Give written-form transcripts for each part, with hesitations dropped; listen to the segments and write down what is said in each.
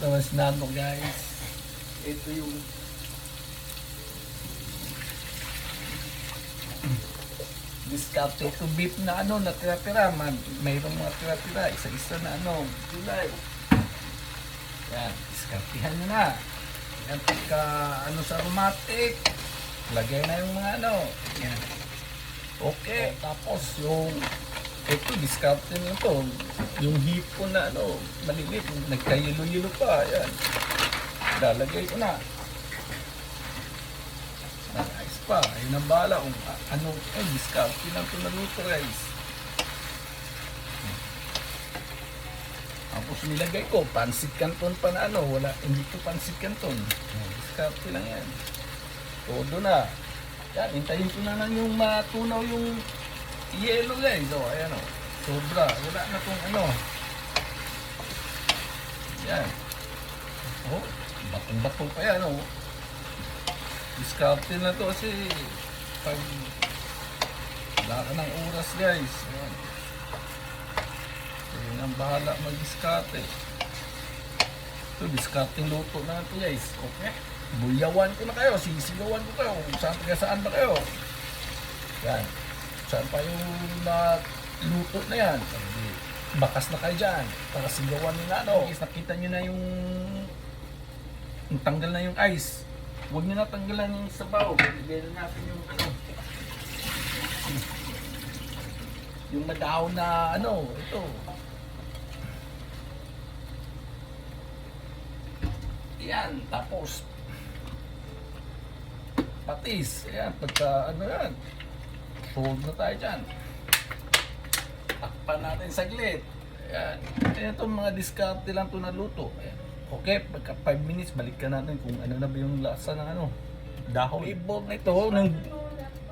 naman si Nano, guys. Ito yung discount ito beef na ano, natira-tira man. Mayroong mga tira-tira, isa-isa na ano, gulay. Yan, discountihan nyo na. Yan, pagka ano sa aromatic, lagay na yung mga ano. Yan. Okay, tapos yung ito, discount nyo ito. Yung hipon na ano, malilit, nagkayilo-yilo pa. Yan. Lalagay ko na. Ayos pa. Ayun ang bahala kung ano, discount. Yun ang tunaluto, guys. Tapos nilagay ko, pansit canton pa na ano. Wala, hindi ko pansit canton. Discount lang yan. Todo na. Yan, hintayin ko na lang yung matunaw yung yellow, guys. O, ayan o. Sobra. Wala na kung ano. Yan. Oh, batong-batong pa yan, oh. Discardin na to kasi pag wala ka ng oras, guys. Ayan. Ayun ang bahala mag-discarte. Ito, discarding luto na ito, guys. Okay? Buyawan ko na kayo, sisigawan ko kayo kung saan ba kayo. Yan. Saan pa yung luto na yan? Bakas na kayo dyan. Para sigawan nila, no? Guys, nakita nyo na yung tanggal na yung ice. Huwag nyo na tanggalan yung sabaw. Bigyan na natin yung ano. Yung madahaw na ano, ito. Yan, tapos patis. Ayan, pagka ano yan. Fold na tayo dyan. Takpan natin saglit. Ayan. Ayan itong mga diskarte lang ito na luto. Ayan. Okay, pagka 5 minutes, balikan natin kung ano na ba yung lasa ng ano. Dahon. Flavor na ito,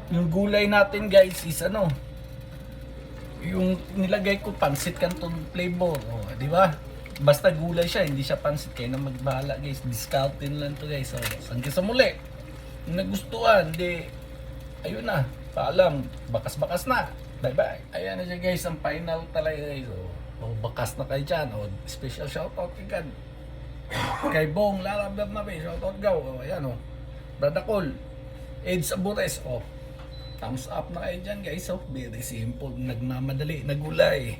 yung gulay natin, guys, is ano. Yung nilagay ko, pansit canton flavor. O, di ba? Basta gulay siya, hindi siya pansit. Kaya na magbahala, guys. Discountin lang to, guys. So, hanggang sa muli. Kung nagustuhan, di, ayun na. Paalam, bakas-bakas na. Bye-bye. Ayan na siya, guys. Ang final talaga, guys. O, bakas na kayo dyan. O, special shoutout kay God. Kay Bong, Larabab na ba, shoutout go. O, ayan o. Brada Col, Eds Abures. O, thumbs up na kayo dyan, guys. O, very simple. Nagmamadali, nagulay.